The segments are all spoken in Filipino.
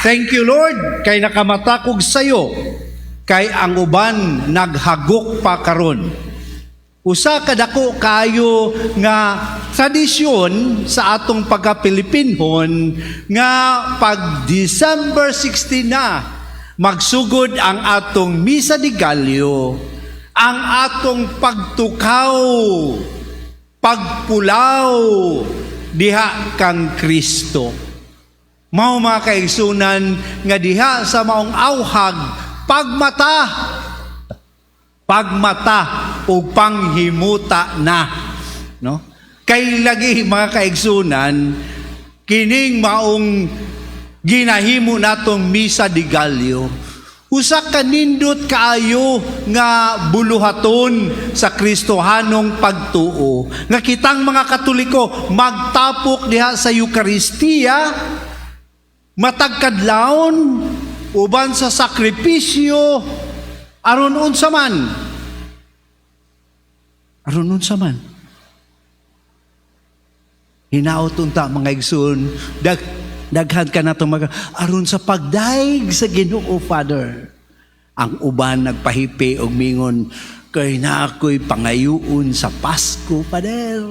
Thank you, Lord, kay nakamatakog sayo, kay ang uban naghagok pa karon. Usa kadako kayo nga tradisyon sa atong pagka-Pilipinhon nga pag December 16 na magsugod ang atong Misa de Gallo, ang atong pagtukaw, pagpulaw diha kang Kristo. Mao mga kaigsunan nga diha sa maong awhag pagmata o panghimuta na, no? Kay lagi mga kaigsunan kining maong ginahimo natong Misa de Gallo, usa ka nindot kaayo nga buluhaton sa Kristohanong pagtuo nga kitang mga Katoliko magtapok diha sa Eucharistia matag kadlawon uban sa sakripisyo aron unsa man. Hinaot unta mga igsoon, daghan ka na itong aron sa pagdaig sa Ginoo, Father. Ang uban nagpahipi og mingon, kay na ako'y pangayuon sa Pasko, Father.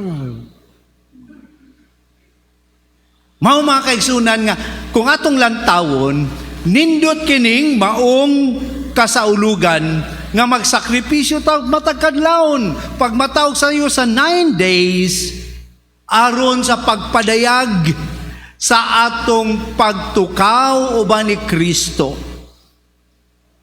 Mao mga kaigsunan nga, kung atong lantawon, nindot kining maong kasaulugan nga magsakripisyo matag kadlawon pag matawag sa iyo sa 9 days aron sa pagpadayag sa atong pagtukaw uban ni Kristo.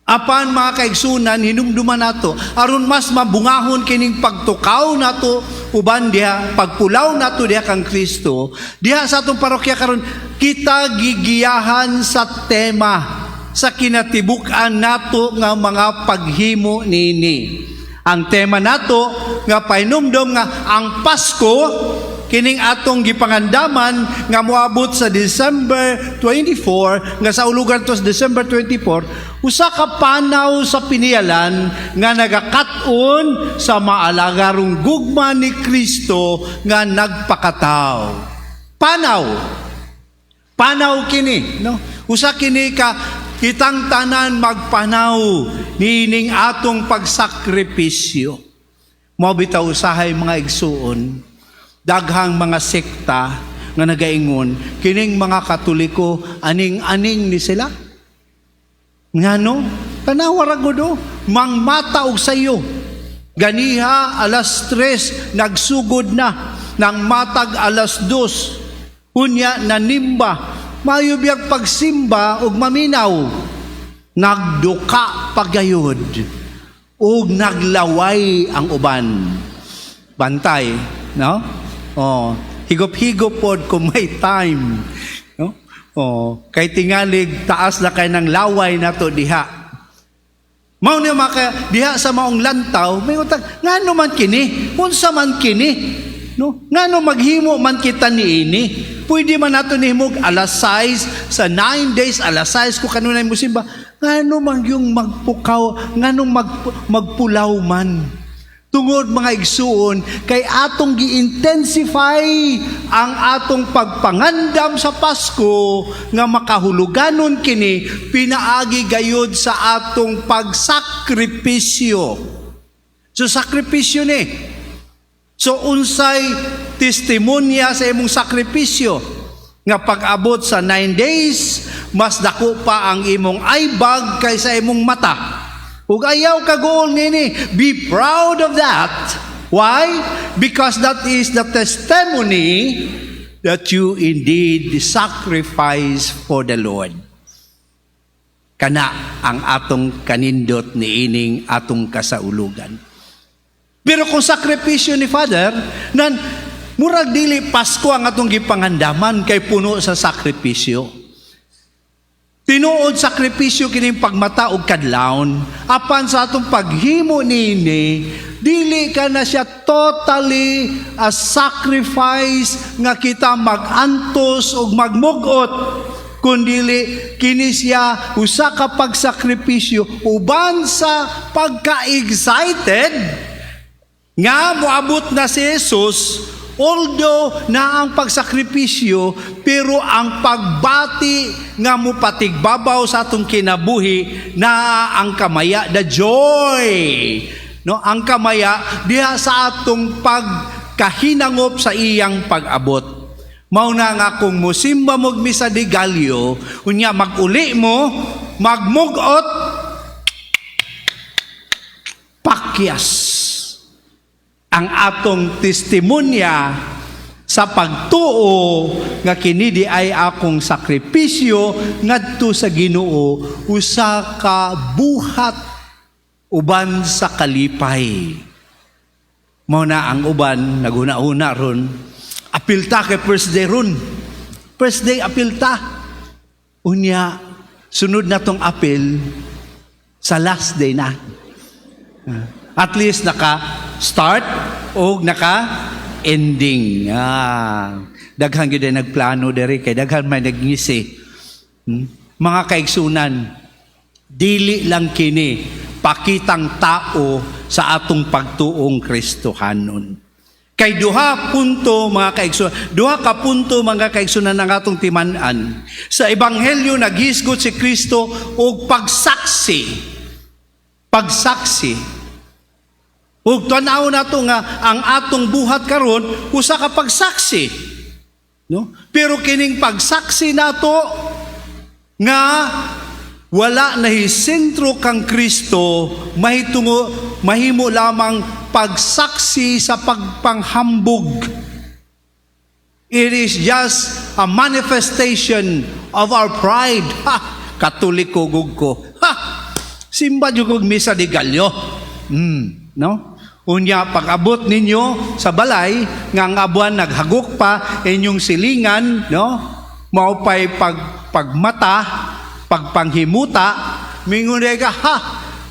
Apan mga kaigsunan, hinumduman nato aron mas mabungahon kining pagtukaw nato uban diha, pagpulaw nato diha kang Kristo. Diha sa atong parokya karon kita gigiyahan sa tema sa kinatibuk-an nato nga mga paghimo nini. Ang tema nato nga painumdom nga ang Pasko kining atong gipangandaman nga moabot sa December 24 nga sa ulugan to sa December 24, usa ka panaw sa pinialan nga nagakat-on sa maalagarong gugma ni Kristo nga nagpakataw. Panaw kini, no? Usa kini ka kitang tanan magpanaw nining atong pagsakripisyo. Mao bitaw usahay mga igsuon, daghang mga sekta nga nagaingon kining mga Katoliko aning-aning ni sila. Ngano? Tanawara godo, mangmata og sayo. Ganiha alas 3 nagsugod na, nang matag alas 2. Unya nanimba, mayo biyag pagsimba og maminaw. Nagduka pagayod ug naglaway ang uban. Bantay, no? Higop-higop pod kung may time, no? Kay tingalig taas na kay ng laway nato diha. Mao ni maka diha sa maong lantaw, may utang ngano man kini? Unsa man kini? No? Ngano maghimo man kita niini? Pwede man nato nihimog alas 6 sa 9 days, alas 6 ko kanunay mo simba. Ngano man yung magpukaw, nganong magpulaw man. Tungod mga igsuon, kay atong gi-intensify ang atong pagpangandam sa Pasko nga makahuluganon kini pinaagi gayud sa atong pagsakripisyo. So sakripisyo ni. So unsay testimonya sa imong sakripisyo nga pag-abot sa 9 days mas dako pa ang imong aybag kaysa imong mata. Ug ayaw ka goal nini. Be proud of that. Why? Because that is the testimony that you indeed sacrifice for the Lord. Kana ang atong kanindot niining atong kasaulugan. Pero kung sakripisyo ni Father, nan murag dili Pasko ang atong gipangandaman kay puno sa sakripisyo. Tinuod sakripisyo kining pagmata og kadlawon, apan sa atong paghimo nini, dili ka na siya totally a sacrifice nga kita magantos og magmugot, kundili kini siya usa ka pagsakripisyo uban sa pagka-excited nga moabot na si Jesus Although na ang pagsakripisyo, pero ang pagbati nga mo patigbabaw sa atong kinabuhi na ang kamaya, the joy. No, ang kamaya diha sa atong pagkahinangop sa iyang pag-abot. Mauna nga kung musimba mo misa de Gallo, unya maguli mo, magmugot, pakyas ang atong testimonya sa pagtuo nga kini di ay akong sakripisyo ngadto sa Ginoo usa ka buhat uban sa kalipay. Mao na ang uban naguna-una ron, apilta kay first day ron. First day apilta. Unya sunod na tong apil sa last day na. At least naka-start o naka-ending. Daghan gyud nagplano diri kay daghan may nagngisi. Mga kaigsunan, dili lang kini pakitang tao sa atong pagtuong Kristohanon. Kay duha ka punto mga kaigsunan ng atong timan-an. Sa ebanghelyo naghisgot si Kristo og pagsaksi. Ug tanaw nato nga ang atong buhat karon usa ka pagsaksi. No? Pero kining pagsaksi nato nga wala nahisentro kang Kristo, mahimo lamang pagsaksi sa pagpanghambog. It is just a manifestation of our pride. Katoliko gugko. Simba jud misa de Gallo. No? Unya pag-abot ninyo sa balay nga ang abuan naghagok pa inyong silingan, no? Mao pay pagmata, pagpanghimuta, mingon ka,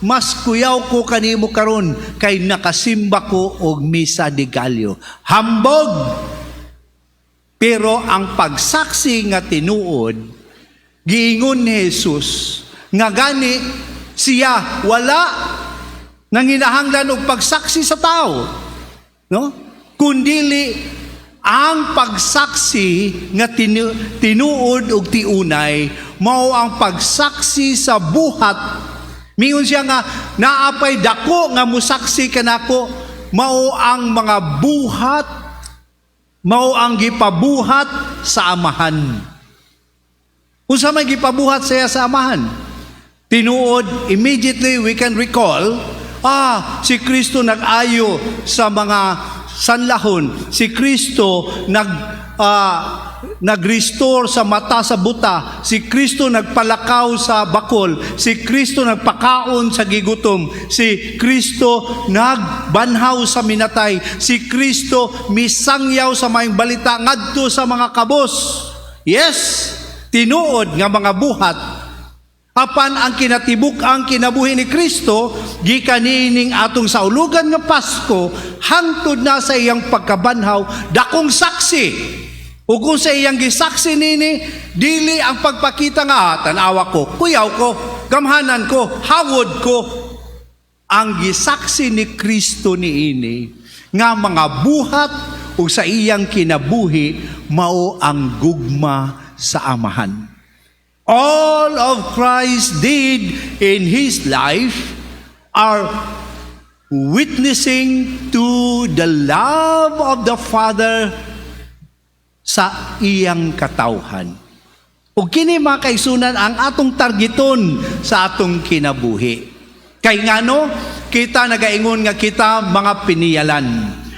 mas kuyaw ko kanimo karon kay nakasimba ko og misa de Gallo. Hambog. Pero ang pagsaksi nga tinuod, giingon ni Jesus nga gani siya wala nanginahanglan og pagsaksi sa tao, no? Kundili ang pagsaksi nga tinuod og tiunay mao ang pagsaksi sa buhat. Mingon siya nga naapay dako nga musaksi kanako, mao ang mga buhat, mao ang gipabuhat sa amahan. Unsa may gipabuhat saya sa amahan? Tinuod, immediately we can recall, si Kristo nag-ayo sa mga sanlahon. Si Kristo nag-restore sa mata sa buta. Si Kristo nagpalakaw sa bakol. Si Kristo nagpakaon sa gigutom. Si Kristo nagbanhaw sa minatay. Si Kristo misangyaw sa maayong balita ngadto sa mga kabos. Yes, tinuod nga mga buhat. Apan ang kinatibuk ang kinabuhi ni Kristo, gikan niining atong saulugan nga Pasko, hangtod na sa iyang pagkabanhaw, dakong saksi. Ug kung sa iyang gisaksi nini, dili ang pagpakita nga, tanawa ko, kuyaw ko, gamhanan ko, hawod ko. Ang gisaksi ni Kristo niini, nga mga buhat o sa iyang kinabuhi, mao ang gugma sa amahan. All of Christ did in His life are witnessing to the love of the Father sa iyang katawhan. Ug kini mga kaigsunan ang atong targeton sa atong kinabuhi. Kay ngano kita nagaingon nga kita mga piniyalan.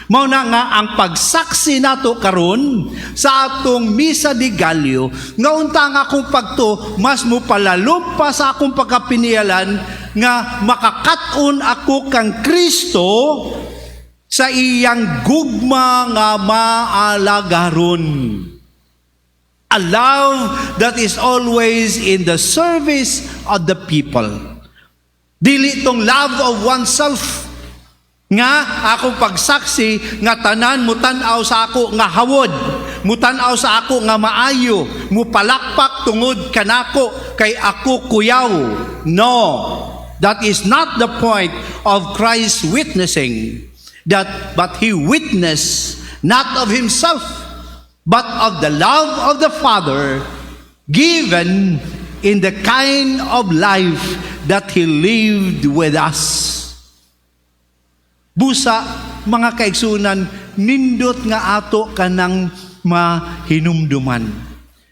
Mao na nga ang pagsaksi nato karon sa atong misa de Gallo nga unta nga akong pagto mas mo palalom pa sa akong pagkapiniyalan nga makakat-on ako kang Kristo sa iyang gugma nga maalagaron. A love that is always in the service of the people. Dili tong love of oneself nga ako pagsaksi nga tanan mutan-aw sa ako nga hawod, mutan-aw sa ako nga maayo, mupalakpak tungod kanako kay ako kuyaw. No, that is not the point of Christ's witnessing. But He witnessed not of himself, but of the love of the Father, given in the kind of life that He lived with us. Busa, mga kaigsunan, nindot nga ato kanang mahinumduman.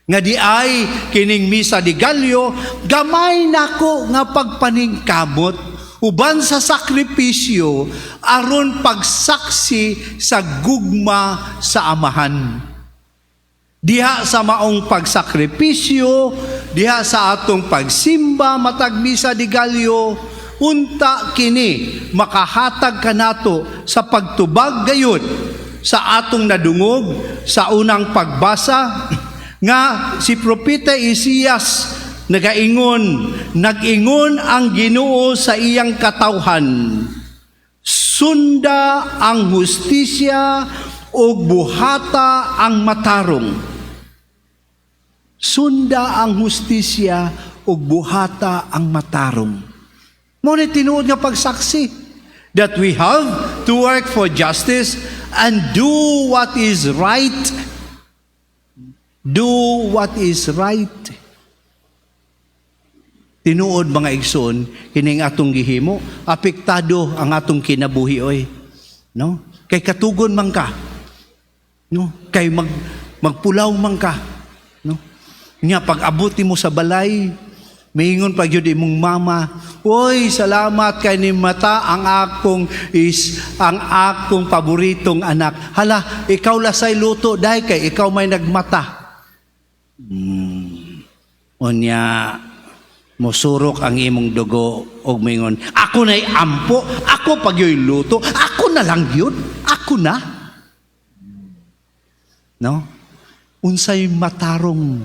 Nga di ay kining misa di Galyo, gamay nako nga pagpaningkamot, uban sa sakripisyo, aron pagsaksi sa gugma sa Amahan. Diha sa maong pagsakripisyo, diha sa atong pagsimba matag misa di Galyo, unta kini makahatag kanato sa pagtubag gayon sa atong nadungog sa unang pagbasa nga si Propeta Isaias nag-ingon ang Ginoo sa iyang katawhan, sunda ang hustisya o buhata ang matarong. Sunda ang hustisya o buhata ang matarong. Muna tinuod nga pagsaksi that we have to work for justice and do what is right. Do what is right. Tinuod mga igsoon, kining atong gihimo, apektado ang atong kinabuhi oy. No? Kay katugon man ka. No? Kay magpulaw man ka. No? Nya pag-abot mo sa balay, maingon pag yun imong mama, oy, salamat kay ni mata ang akong paboritong anak. Hala, ikaw lasay luto dahil kay ikaw may nagmata. Onya, mosurok ang imong dugo og maingon, ako na'y ampo, ako pag yo'y luto, ako na lang yun, ako na. No? Unsay matarong.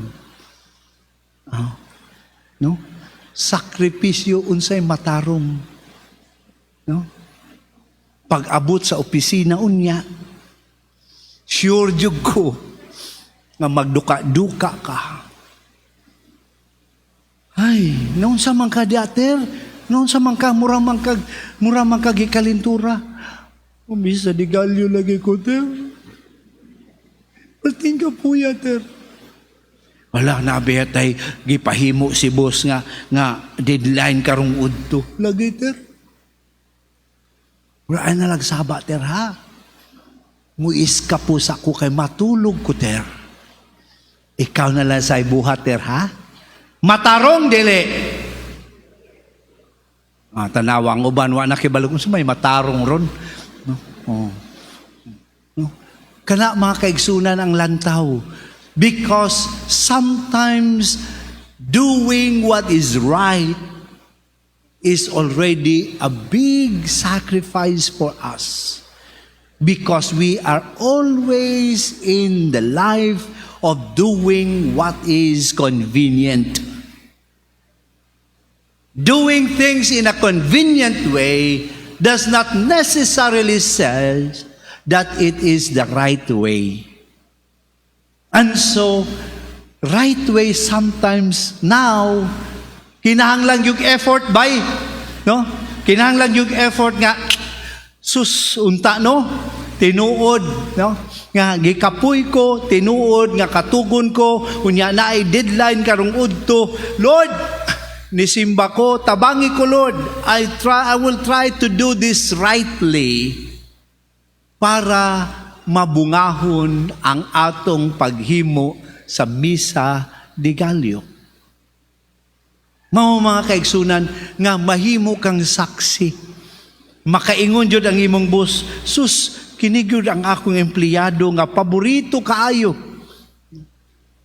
No? Sakripisyo unsay matarong. No? Pag-abot sa opisina unya, sure jud ko nga magduka-duka ka. Ay, noon sa man ka diater, noon sa man ka mura man ka gikalintura. Umisa di Galyo lagi ko ter. Pating ka po ya ter. Wala na betay gipahimo si boss nga deadline karong udto. Lagi ter. Wala na lagsaba ter ha. Muis ka po sa ko kay matulog ko ter. Ikaw na lang sa ibuhat ter ha. Matarong dili. Tanawang uban wa nakibalog sa may matarong ron. No? Oh. No? Kana mga kaigsunan ang lantaw. Because sometimes doing what is right is already a big sacrifice for us. Because we are always in the life of doing what is convenient. Doing things in a convenient way does not necessarily say that it is the right way. And so, right way sometimes now, kinahanglan yung effort by, no? Kinahanglan yung effort nga, unta, no? Tinuod, no? Nga gikapoy ko, tinuod, nga katugon ko, unya na ay deadline karong udto. Lord, nisimba ko, tabangi ko, Lord. I will try to do this rightly para mabungahon ang atong paghimo sa misa di Galyo. Mga kaigsunan nga mahimo kang saksi. Makaingon jud ang imong boss, sus, kinigyud ang akong empleyado nga paborito kaayo.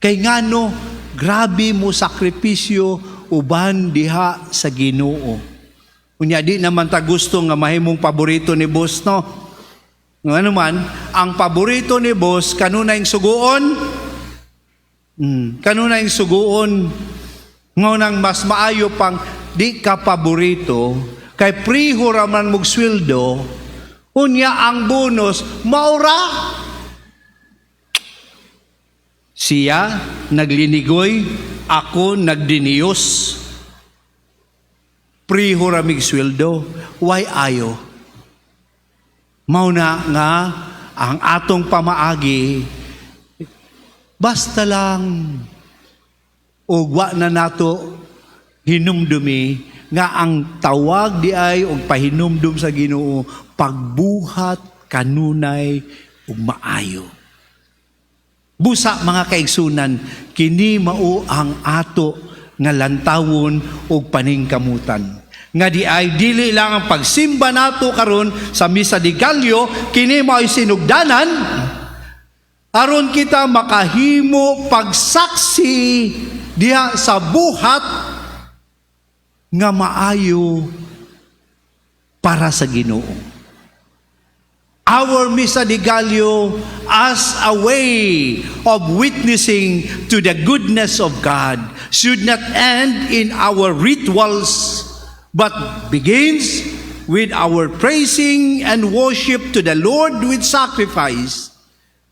Kay ngano, grabe mo sakripisyo uban diha sa Ginoo. Unya di naman ta gusto nga mahimong paborito ni boss, no? Ano man, ang paborito ni boss, kanunay suguon? Kanunay suguon? Ngunang mas maayo pang di ka paborito, kay priho raman mong sweldo, unya ang bonus, maura. Siya naglinigoy, ako nagdiniyos. Priho ramig sweldo, why ayo? Mauna nga ang atong pamaagi, basta lang, o wa na nato hinumdumi, nga ang tawag di ay o pahinumdum sa Ginoo, pagbuhat kanunay ug maayo. Busa mga kaigsunan, kini mao ang ato nga lantawon ug paningkamutan. Nga di ay dili lang ang pagsimba nato karon sa misa de Gallo, kini mao ay sinugdanan aron kita makahimo pagsaksi diha sa buhat nga maayo para sa Ginoo. Our Misa de Gallo as a way of witnessing to the goodness of God should not end in our rituals, but begins with our praising and worship to the Lord with sacrifice,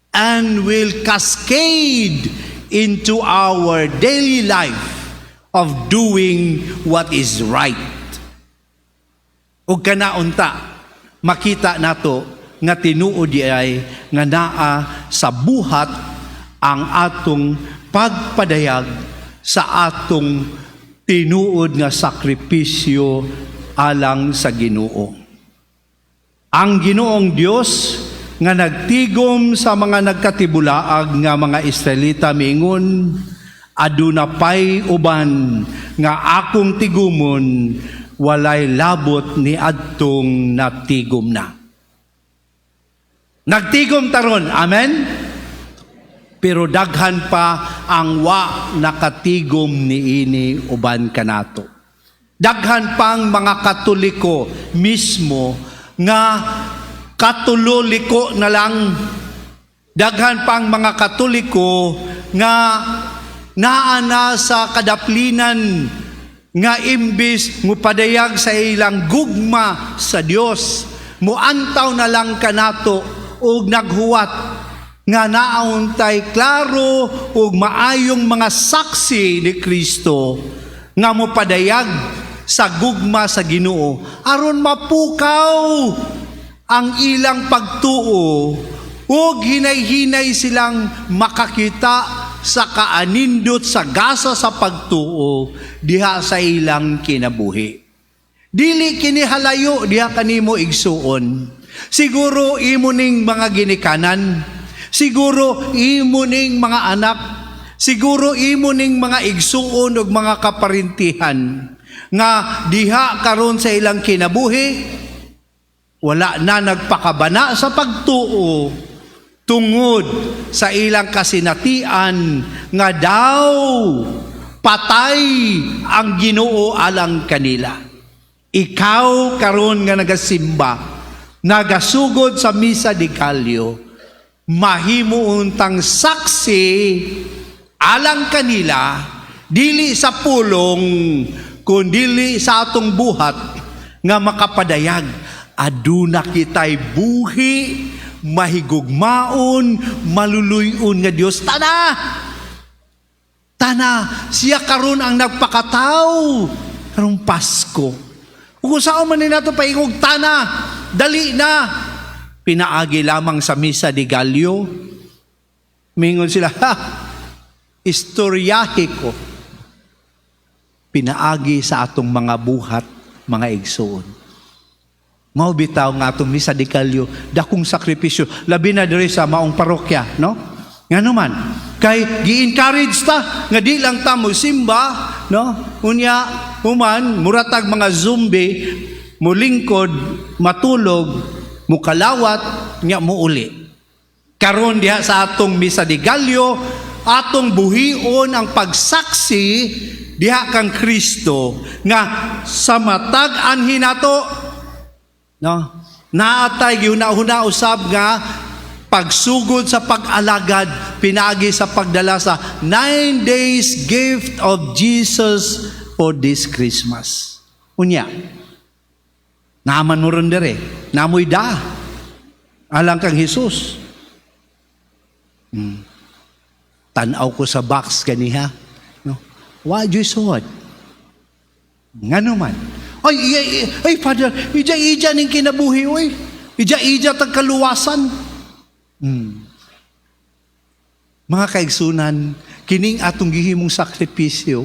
and will cascade into our daily life of doing what is right. Ug kanaunta, makita nato nga tinuod di ay nga naa sa buhat ang atong pagpadayag sa atong tinuod nga sakripisyo alang sa Ginoo. Ang Ginoong Dios nga nagtigom sa mga nagkatibulaag nga mga Israelita mingon, aduna pay uban nga akong tigumon, walay labot ni adtong natigom na. Nagtigom taron, amen? Pero daghan pa ang wa nakatigom niini uban kanato. Daghan pang mga Katoliko mismo nga katuloliko na lang. Daghan pang mga Katoliko nga naana sa kadaplinan nga imbis mupadayag sa ilang gugma sa Dios, muantaw na lang kanato ug naghuwat nga naauntay klaro ug maayong mga saksi ni Kristo nga mopadayag sa gugma sa Ginoo aron mapukaw ang ilang pagtuo ug hinay-hinay silang makakita sa kaanindot sa gasa sa pagtuo diha sa ilang kinabuhi. Dili kini halayo diha kanimo igsuon. Siguro imo ning mga ginikanan, siguro imo ning mga anak, siguro imo ning mga igsuon ug mga kaparintihan nga diha karon sa ilang kinabuhi wala na nagpakabana sa pagtuo tungod sa ilang kasinatian nga daw patay ang Ginoo alang kanila. Ikaw karon nga nagasimba, nagasugod sa Misa de Gallo, mahimo untang saksi alang kanila, dili sa pulong, kundili sa atong buhat, nga makapadayag, aduna kitay buhi, mahigugmaon, maluluyon nga Dios. Tana, siya karon ang nagpakatao, karong Pasko. Kung saan man nato paingog tana, dali na. Pinaagi lamang sa Misa de Gallo. Mingon sila, istoryahe ko. Pinaagi sa atong mga buhat, mga igsoon. Mao bitaw nga atong Misa de Gallo, dakong sakripisyo, labi na diri sa maong parokya, no? Nga naman, kay gi-encourage ta nga di lang ta mo simba, no? Unya human muratag mga zombie, mulingkod, matulog, mukalawat, nya muuli. Karon diha sa atong Misa de Gallo, atong buhion ang pagsaksi diha kang Kristo nga sa matag anhin nato, no? Naatay gihuna-huna usab nga pagsugod sa pag-alagad, pinagi sa pagdala sa 9 days gift of Jesus for this Christmas. Unya, naman mo ron dere, namoy da, alang kang Jesus. Tanaw ko sa box kaniha, no? Why you saw it? Nga naman, ay Father, ija ning kinabuhi, oy. Ija tag kaluwasan. Mga kaigsunan, kining atong gihimong sakripisyo,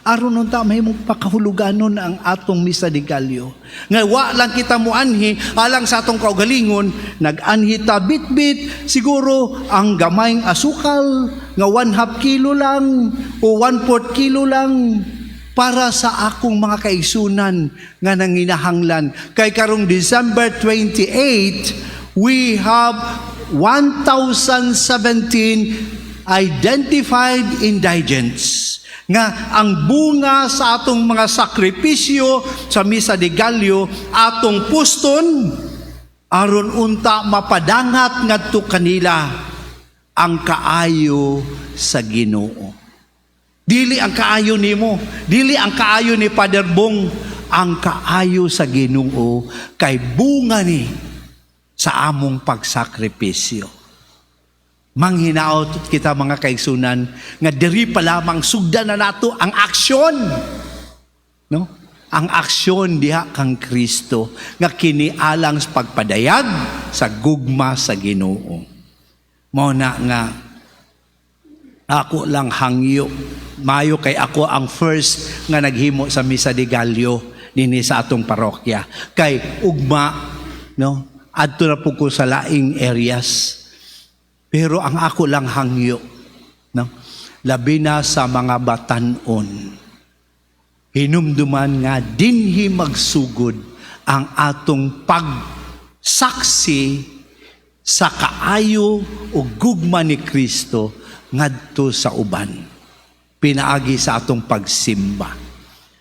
aron nun ta mahimong pakahuluganon ang atong misa de Gallo. Nga wa lang kita mo anhi, alang sa atong kaugalingon, nag-anhi ta bit-bit, siguro ang gamayng asukal, nga 1/2 kilo lang, o 1/4 kilo lang, para sa akong mga kaigsunan nga nanginahanglan. Kay karong December 28, we have 1,017 identified indigents. Nga ang bunga sa atong mga sakripisyo sa Misa de Gallo, atong puston, aron unta mapadangat ngadto kanila ang kaayo sa Ginoo. Dili ang kaayo nimo, dili ang kaayo ni Father Bong, ang kaayo sa Ginoo kay bunga ni sa among pagsakripisyo. Manghinaot kita mga kaigsunan nga diri pa lamang sugdan na nato ang aksyon, no? Ang aksyon diha kang Kristo nga kinialang sa pagpadayag sa gugma sa Ginoo. Mao na nga ako lang hangyo mayo kay ako ang first nga naghimo sa Misa de Gallo dinhi sa atong parokya. Kay ugma, no? Adto na po ko sa laing areas. Pero ang ako lang hangyo, no? Labi na sa mga batanon, hinumduman nga dinhi magsugod ang atong pagsaksi sa kaayo o gugma ni Kristo ngadto sa uban. Pinaagi sa atong pagsimba.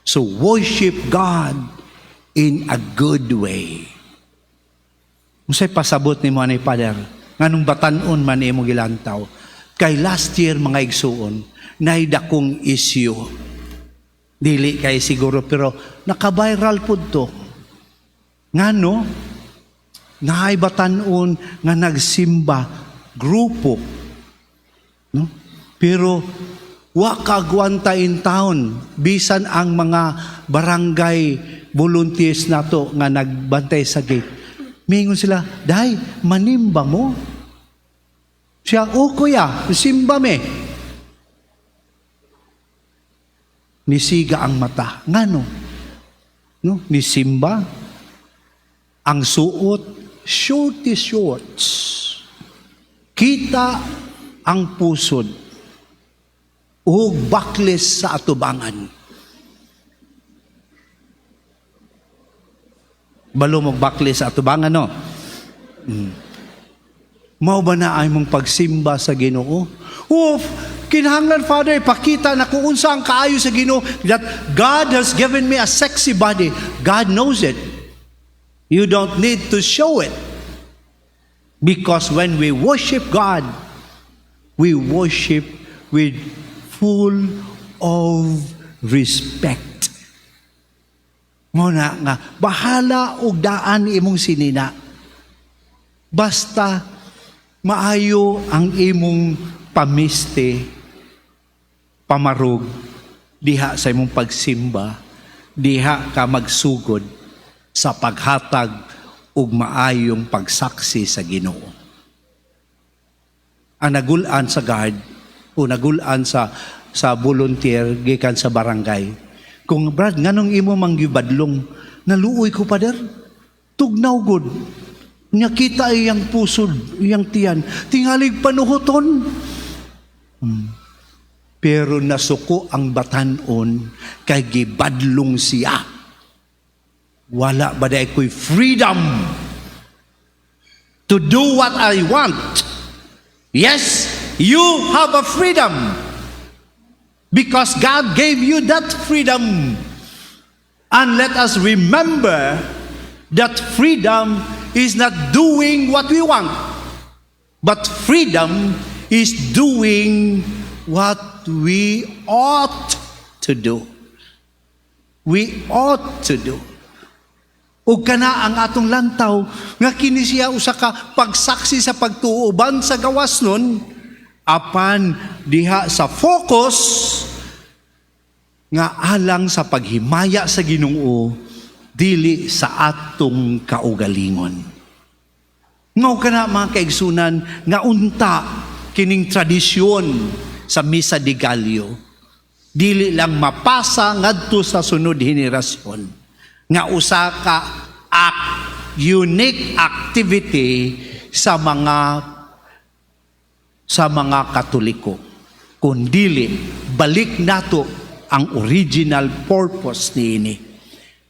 So worship God in a good way. Unsay pasabot ni mo ni Father? Nganong batanon man imo gilantaw. Kay last year mga igsuon, nay dakong issue. Dili kay siguro pero naka-viral pud to. Ngano? Naay batanon nga nagsimba grupo. No? Pero wa kagwanta in town bisan ang mga barangay volunteers nato nga nagbantay sa gate. Mingon sila, "Day, manimba mo?" Siya, "O kuya, simba me." Nisiga ang mata. Ngano? No? Nisimba. Ang suot, shorty shorts. Kita ang pusod. O bakles sa atubangan. Balo mo bakles sa atubangan, no? Mao ba na ay mong pagsimba sa Ginoo? Kinahanglan, Father, pakita na kung unsa ang kaayo sa Ginoo, that God has given me a sexy body. God knows it. You don't need to show it. Because when we worship God, we worship with full of respect. Muna nga, bahala og daan imong sinina. Basta maayo ang imong pamiste, pamarog, diha sa imong pagsimba, diha ka magsugod sa paghatag og maayong pagsaksi sa Ginoo. Ang nagulaan sa guard o nagulaan sa volunteer gikan sa barangay, kung Brad, nganong imo manggibadlong, naluoy ko Father, tugnaw good. Nya kita iyang pusod, iyang tiyan, tingalig panuhoton. Pero nasuko ang batanon kay gibadlong siya. Wala ba day ko'y freedom to do what I want? Yes, you have a freedom. Because God gave you that freedom. And let us remember that freedom is not doing what we want. But freedom is doing what we ought to do. We ought to do. Ug kana ang atong lantaw nga kini siya usa ka pagsaksi sa pagtuoban sa gawas nun, apan diha sa focus nga alang sa paghimaya sa Ginoo dili sa atong kaugalingon. Ngao ka na mga kaigsunan, nga unta kining tradisyon sa Misa de Gallo. Dili lang mapasa ngadto sa sunod henerasyon. Nga usa ka unique activity sa mga Katoliko. Kundili, balik nato ang original purpose niini.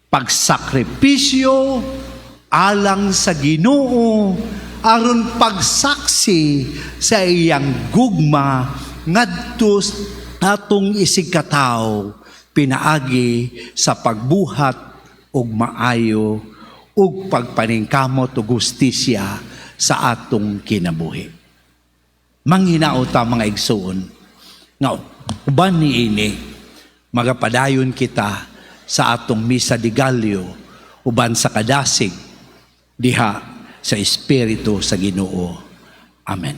Pagsakripisyo alang sa Ginoo aron pagsaksi sa iyang gugma ngadto atong isigkatawo pinaagi sa pagbuhat og maayo ug pagpaningkamot ug hustisya sa atong kinabuhi. Manghinaot ta mga igsoon. Nga uban niini magapadayon kita sa atong Misa de Gallo uban sa kadasig diha sa Espiritu sa Ginoo. Amen.